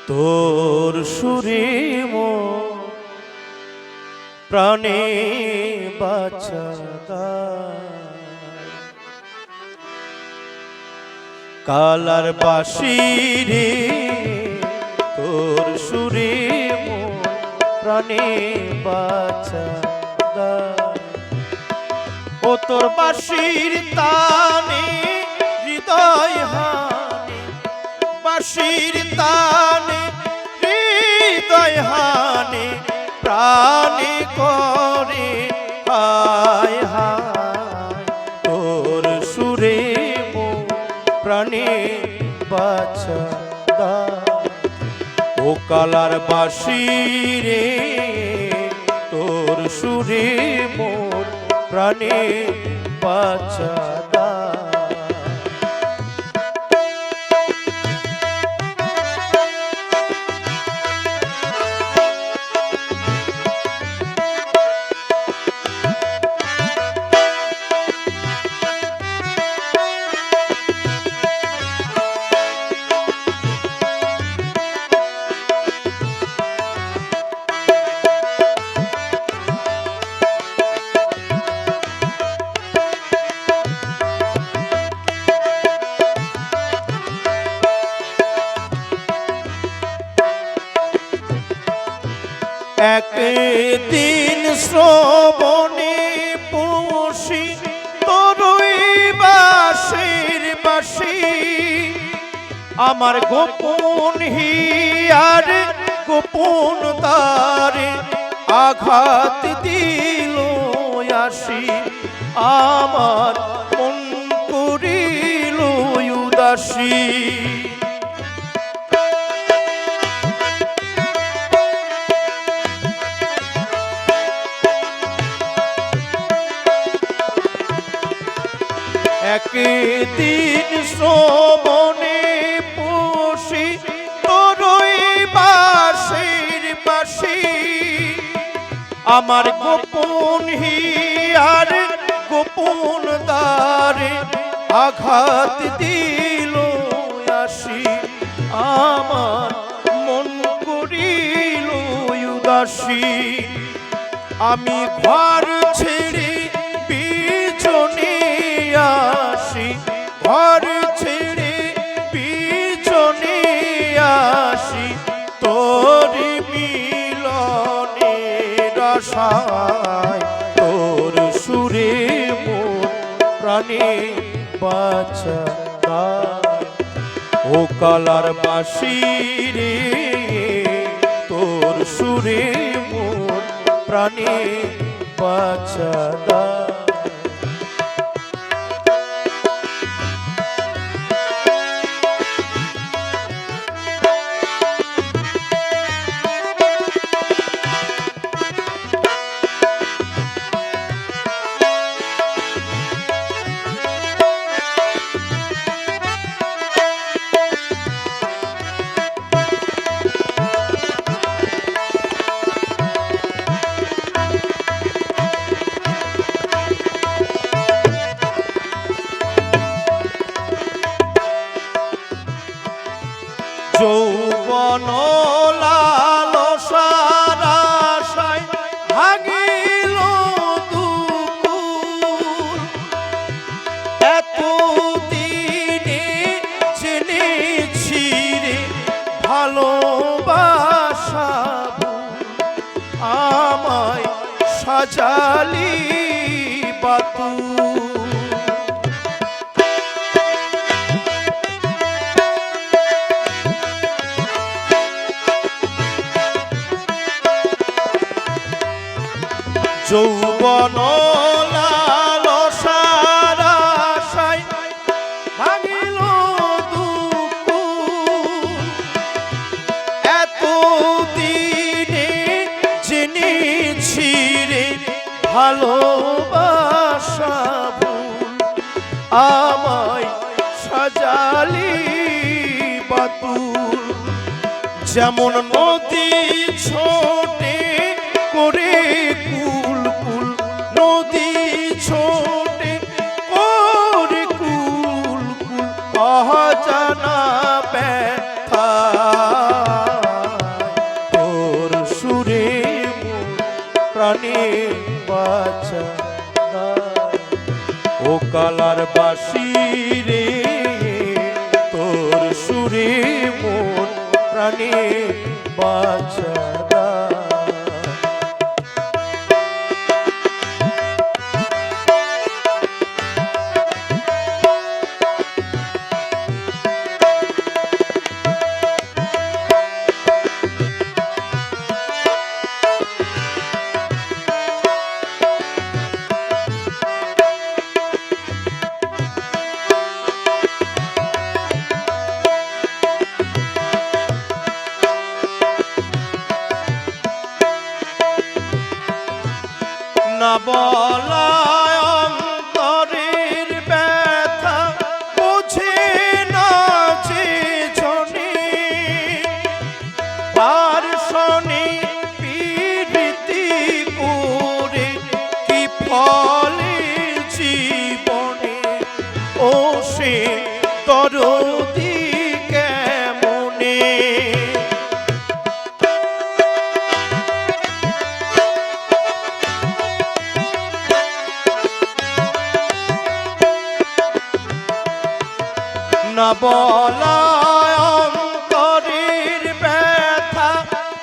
তোর সুরে মোর প্রাণে বাঁচা কালার বাঁশি রে তোর সুরে মোর প্রাণে বাঁচা ও তোর বাঁশির তানে হৃদয় হানে বাঁশির তানে হৃদয় হানে প্রাণে করে হায় হায় তোর সুরে মোর প্রাণে বাঁচা ও কালার বাঁশি রে তোর সুরে মোর প্রাণে বাঁচা একদিন শ্রবণে পৌষি তরুই বাঁশির বাঁশি আমার গোপন হিয়ার গোপন তারে আঘাত দিল আসি আমার মন করিল উদাসী একদিন শ্রবণে পৌষি তরুই বাঁশির বাঁশি আমার গোপন হিয়ার গোপন দ্বারে আঘাত দিল আসি আমার মন করিল উদাসী আমি ঘর ছেড়ে পিছনে আসি ঘর ছেড়ে পিছনে আসি তোর মিলনের আশায় তোর সুরে মোর প্রাণে বাঁচা ও কালার বাঁশি রে তোর সুরে মোর প্রাণে বাঁচা যৌবন লালসার আশায় ভাঙিল দুকুল এতদিনে জেনেছি রে ভালোবাসা আমায় সাজালি বাতুল যৌবন লালসার আশায় ভাঙিল দুকুল এতদিনে জেনেছি রে ভালোবাসা ভুল আমায় সাজালি বাতুল যেমন নদী ছোটে করে কুল কুল নদী ছোটে করে কুল কুল অজানা ব্যথা বাঁশি রে তোর সুরে মন প্রাণে বাঁচারা। না বলায় অন্তরের ব্যথা বুঝে না যে জনে পার্শনে প্রীতি করে কি ফলে জীবনে ও সে দরদি কেমনে। না বলায় অন্তরের ব্যথা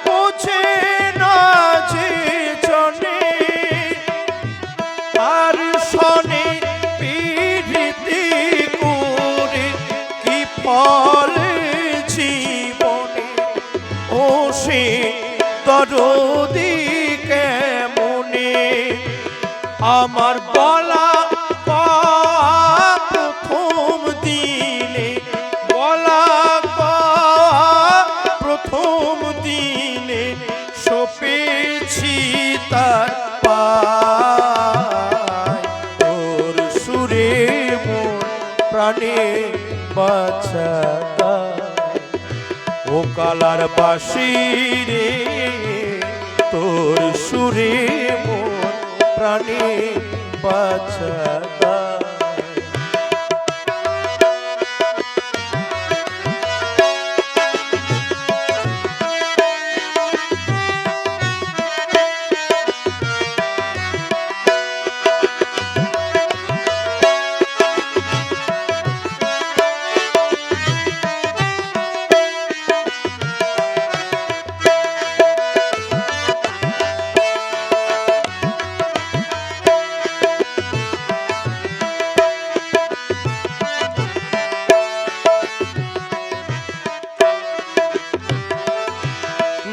বুঝে না যে জনে আর শনে প্রীতি করে কি ফলে জীবনে ও সে দরদি কেমনে। আমার বলা প্রথম দিনে বলা প্রথম দিনে সপেছি তার পায় তোর সুরে মন প্রাণে বাঁচাতা। ও কালার বাঁশি রে তোর সুরে মন প্রাণে বাঁচাতা।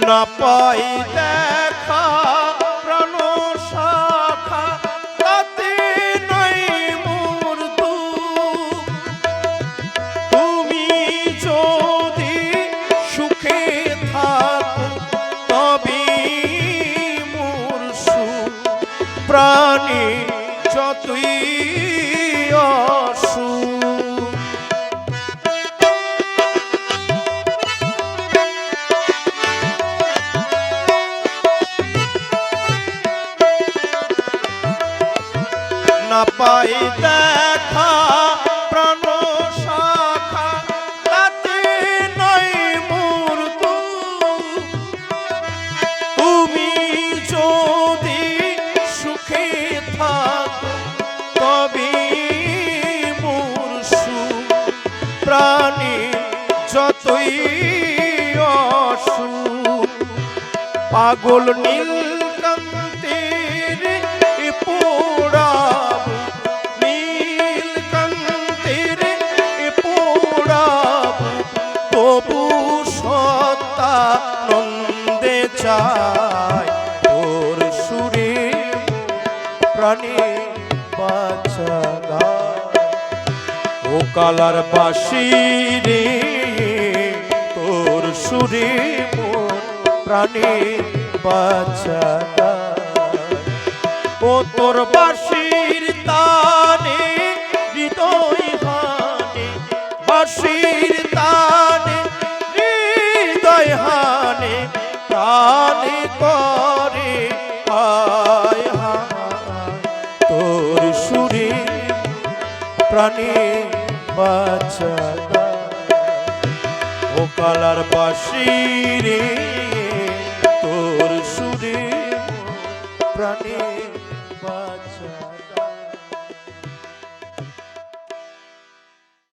না পাই দেখা প্রাণ শাখা তাতে নাই মোর দুঃখ। তুমি যদি সুখে থাকো তবে মোর সুখ প্রাণে যতই অসুখ। না পাই দেখা প্রাণ শাখা তাতে নাই মোর দুঃখ। তুমি যদি সুখে থাকো তবে মোর সুখ প্রাণে যতই অসুখ। পাগল নীলকান্তের পোড়াবো নীলকান্তের পোড়াবো তবু সত্যানন্দে চায় তোর সুরে প্রাণে বাঁচাতা। ও কালার বাঁশি রে তোর সুরে মন প্রাণে বাঁচাতা। ও তোর বাঁশির তানে হৃদয় হানে বাঁশির তানে হৃদয় হানে প্রাণে করে হায় হায় তোর সুরে প্রাণে বাঁচাতা। ও কালার বাঁশি রে তোর সুরে প্রাণে বাঁচাতা।